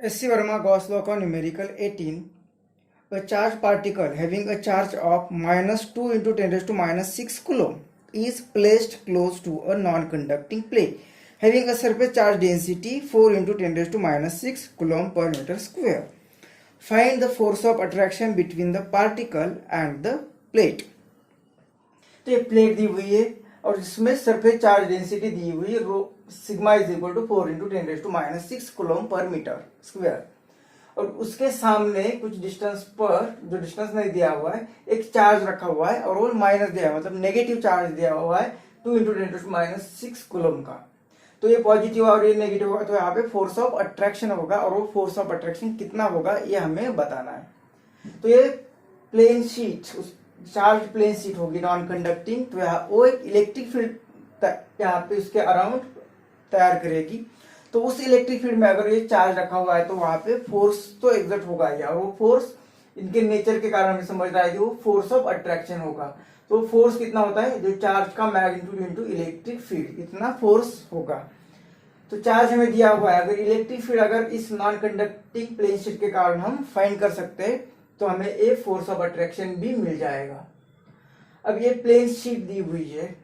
S.C. Verma Gauss law का numerical 18. A charged particle having a charge of -2 into 10 raised to -6 coulomb is placed close to a non-conducting plate having a surface charge density 4 into 10 raised to -6 coulomb per meter square. Find the force of attraction between the particle and the plate. तो ये plate दी हुई है और इसमें surface charge density दी हुई है rho sigma is equal to 4 into 10 raise to -6 coulomb per metre square और उसके सामने कुछ डिस्टेंस पर जो डिस्टेंस नहीं दिया हुआ है एक चार्ज रखा हुआ है और वो माइनस दिया है मतलब नेगेटिव चार्ज दिया हुआ है 2 इंटू 10 रेज टू -6 कूलम का। तो ये पॉजिटिव और ये नेगेटिव होगा तो यहाँ पे फोर्स ऑफ अट्रैक्शन होगा और वो फोर्स ऑफ अट्रैक्शन कितना होगा ये हमें बताना है। तो ये plane sheet charge plane sheet होगी नॉन कंडक्टिंग तो यहाँ वो एक इलेक्ट्रिक फील्ड यहाँ पे उसके अराउंड तैयार करेगी। तो उस इलेक्ट्रिक फील्ड में अगर ये चार्ज रखा हुआ है तो वहां पे फोर्स तो एग्जर्ट होगा ही और वो फोर्स इनके नेचर के कारण हमें समझ रहा है कि वो फोर्स ऑफ अट्रैक्शन होगा। तो फोर्स कितना होता है जो चार्ज का मैग्नीट्यूड इंटू इलेक्ट्रिक फील्ड इतना फोर्स होगा। तो चार्ज हमें दिया हुआ है अगर इलेक्ट्रिक फील्ड अगर इस नॉन कंडक्टिंग प्लेन शीट के कारण हम फाइंड कर सकते हैं तो हमें ए फोर्स ऑफ अट्रैक्शन भी मिल जाएगा। अब ये प्लेन शीट दी हुई है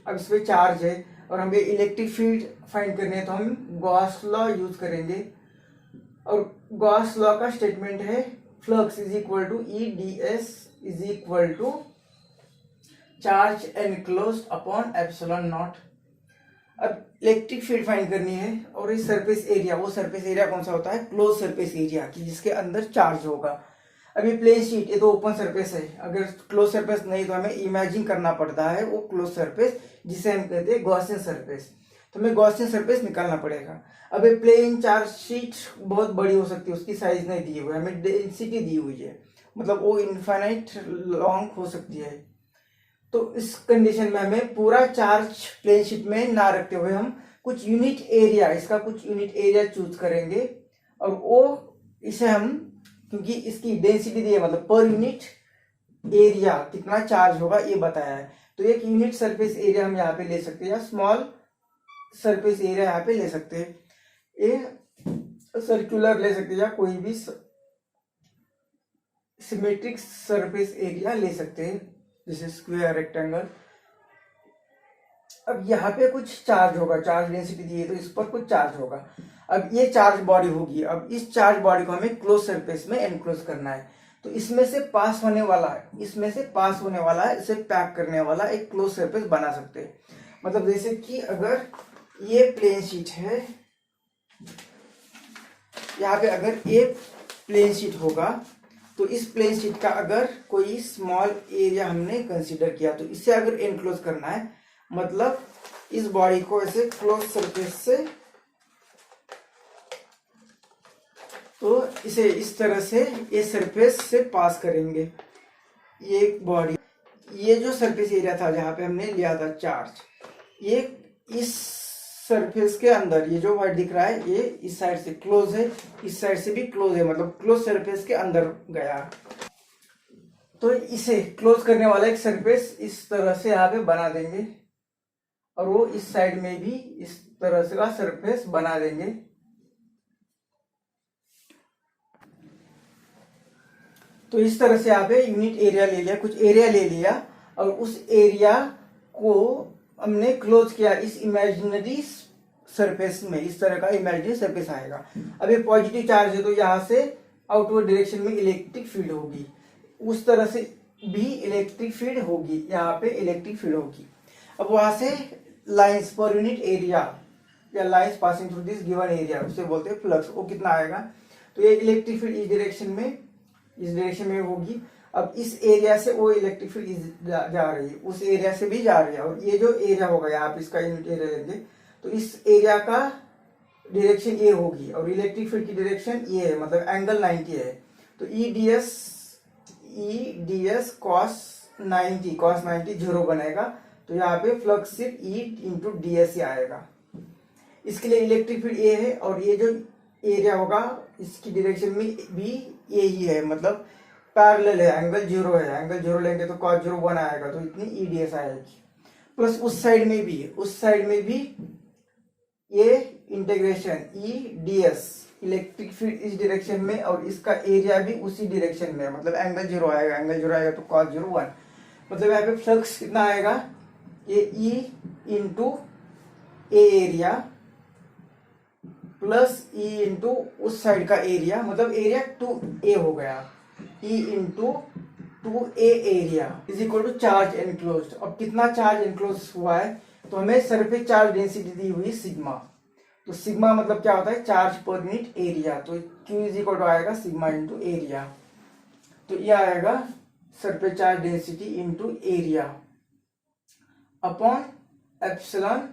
अब इस पे चार्ज है और हमें इलेक्ट्रिक फील्ड फाइंड करनी है तो हम गॉस लॉ यूज करेंगे और गॉस लॉ का स्टेटमेंट है flux is equal to E D S is equal to charge enclosed upon epsilon naught. अब इलेक्ट्रिक फील्ड फाइंड करनी है और इस सरफेस एरिया वो सरफेस एरिया कौन सा होता है क्लोज सरफेस एरिया की जिसके अंदर चार्ज होगा। अभी प्लेन शीट ये तो ओपन सरफेस है अगर क्लोज सरफेस नहीं तो हमें इमेजिन करना पड़ता है वो क्लोज सरफेस जिसे हम कहते हैं गॉसियन सरफेस। तो हमें गॉसियन सरफेस निकालना पड़ेगा। अब ये प्लेन चार्ज शीट बहुत बड़ी हो सकती है उसकी साइज नहीं दी हुई है हमें डेंसिटी दी हुई है मतलब वो इनफाइनाइट लॉन्ग हो सकती है। तो इस कंडीशन में हमें पूरा चार्ज प्लेन शीट में ना रखते हुए हम कुछ यूनिट एरिया इसका कुछ यूनिट एरिया चूज करेंगे और वो इसे हम क्योंकि इसकी डेंसिटी दी है मतलब पर यूनिट एरिया कितना चार्ज होगा ये बताया है। तो एक यूनिट सरफेस एरिया हम यहाँ पे ले सकते हैं या स्मॉल सरफेस एरिया यहाँ पे ले सकते हैं ये सर्कुलर ले सकते हैं या कोई भी सिमेट्रिक सरफेस एरिया ले सकते हैं जैसे स्क्वायर रेक्टेंगल। अब यहाँ पे कुछ चार्ज होगा चार्ज डेंसिटी दी है तो इस पर कुछ चार्ज होगा। अब ये चार्ज बॉडी होगी अब इस चार्ज बॉडी को हमें क्लोज सरफेस में एनक्लोज करना है तो इसमें से पास होने वाला है इसे पैक करने वाला एक क्लोज सरफेस बना सकते हैं। मतलब जैसे कि अगर ये प्लेन शीट है यहाँ पे अगर ये प्लेन शीट होगा तो इस प्लेन शीट का अगर कोई स्मॉल एरिया हमने कंसीडर किया तो इसे अगर एनक्लोज करना है मतलब इस बॉडी को ऐसे क्लोज सरफेस से तो इसे इस तरह से ये सरफेस से पास करेंगे ये बॉडी ये जो सरफेस एरिया था जहां पे हमने लिया था चार्ज ये इस सरफेस के अंदर ये जो व्हाइट दिख रहा है ये इस साइड से क्लोज है इस साइड से भी क्लोज है मतलब क्लोज सरफेस के अंदर गया। तो इसे क्लोज करने वाला एक सरफेस इस तरह से यहाँ पे बना देंगे और वो इस साइड में भी इस तरह से का सरफेस बना देंगे। तो इस तरह से यहाँ पे यूनिट एरिया ले लिया कुछ एरिया ले लिया और उस एरिया को हमने क्लोज किया इस इमेजिनरी सरफेस में इस तरह का इमेजिनरी सरफेस आएगा। अब ये पॉजिटिव चार्ज है तो यहाँ से आउटवर्ड डायरेक्शन में इलेक्ट्रिक फील्ड होगी उस तरह से भी इलेक्ट्रिक फील्ड होगी यहाँ पे इलेक्ट्रिक फील्ड होगी। अब वहां से लाइंस पर यूनिट एरिया या lines passing through this given area उसे बोलते हैं फ्लक्स वो कितना आएगा। तो ये इलेक्ट्रिक फील्ड इस डायरेक्शन में होगी। अब इस एरिया से वो इलेक्ट्रिक फील्ड जा रही है उस एरिया से भी जा रही है और ये जो एरिया होगा यहाँ पे इसका यूनिट एरिया लेंगे तो इस एरिया का डायरेक्शन ये होगी और इलेक्ट्रिक फील्ड की डायरेक्शन ये है मतलब एंगल 90 है। तो ई डी एस कॉस 90 जीरो बनेगा तो यहाँ पे फ्लक्स सिर्फ ई इंटू डी एस आएगा। इसके लिए इलेक्ट्रिक फील्ड ये है और ये जो एरिया होगा इसकी डायरेक्शन में भी ये ही है मतलब पैरेलल है एंगल जीरो लेंगे तो cos 0 1 आएगा तो इतनी ईडीएस आएगी। प्लस उस साइड में भी ये इंटीग्रेशन ई डी एस इलेक्ट्रिक फील्ड इस डायरेक्शन में और इसका एरिया भी उसी डायरेक्शन में, मतलब एंगल जीरो आएगा, एंगल जीरो आएगा तो cos 0 1, मतलब यहाँ पे फ्लक्स कितना आएगा, ये E into A area plus E into उस साइड का एरिया, मतलब एरिया 2A हो गया, E into 2A area is equal to charge enclosed. अब कितना चार्ज एनक्लोज हुआ है, तो हमें सरफेस चार्ज डेंसिटी दी हुई सिग्मा, तो सिग्मा मतलब क्या होता है, चार्ज पर यूनिट एरिया, तो Q इज इक्वल टू आएगा सिग्मा इंटू एरिया, तो ये आएगा surface charge density into area upon epsilon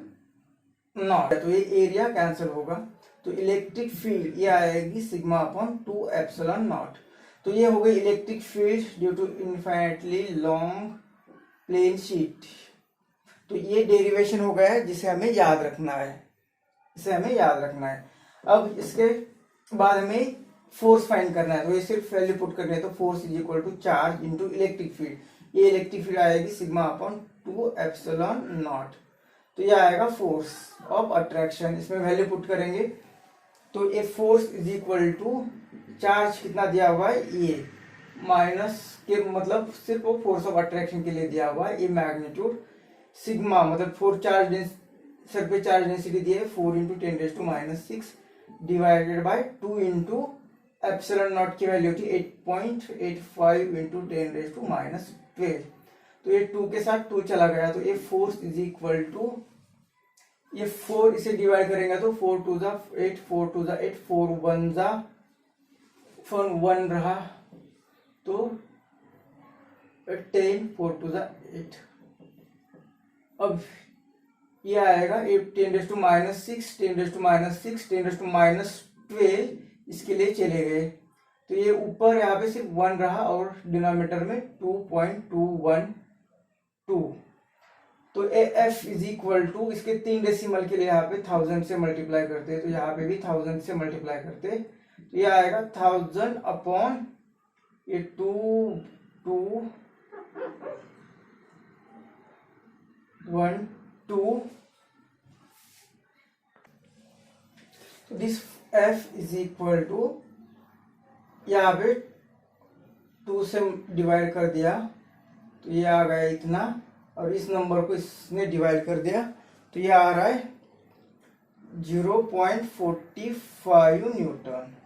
naught, तो ये एरिया कैंसिल होगा, तो इलेक्ट्रिक फील्ड ये आएगी सिग्मा अपॉन 2 एप्सिलॉन नॉट। तो ये हो गई electric field due to infinitely long plane sheet. तो ये डेरिवेशन हो गया है जिसे हमें याद रखना है, इसे हमें याद रखना है। अब इसके बाद हमें फोर्स फाइंड करना है, तो ये सिर्फ वैल्यू पुट करनी है, तो force is equal to charge into electric field, ये इलेक्ट्रिक फील्ड आएगी सिग्मा अपॉन 2 एप्सिलॉन नॉट, तो ये आएगा फोर्स ऑफ अट्रैक्शन, इसमें वैल्यू पुट करेंगे, तो ये force is equal to charge कितना दिया हुआ है ये माइनस के, मतलब सिर्फ वो फोर्स ऑफ अट्रैक्शन के लिए दिया हुआ है, ये मैग्नीट्यूड सिग्मा मतलब for charge surface charge density दी है 4 into 10⁻⁻⁶ divided by 2 into epsilon naught की वैल्यू थी 8.85 इंटू 10⁻⁻12, तो ये 2 के साथ 2 चला गया, तो ये फोर्स इज इक्वल टू, ये 4 इसे डिवाइड करेंगे तो 4 2 जा 8, 4 2 जा 8, 4 1 जा 1 रहा, तो 10, 4 2 जा 8, अब ये आएगा 10⁻⁻6, 10⁻⁻6, 10⁻⁻12 इसके लिए चले गए, तो ये ऊपर यहाँ पे सिर्फ 1 रहा और डिनोमिनेटर में 2.212, तो एफ इज इक्वल टू, इसके 3 डेसिमल के लिए यहाँ पे 1000 से मल्टीप्लाई करते हैं, तो यहाँ पे भी 1000 से मल्टीप्लाई करते हैं, तो ये आएगा 1000 अपॉन ये 2 तो this f is equal to, यहाँ पे 2 से डिवाइड कर दिया तो ये आ गया इतना, और इस नंबर को इसने डिवाइड कर दिया तो ये आ रहा है 0.45 न्यूटन।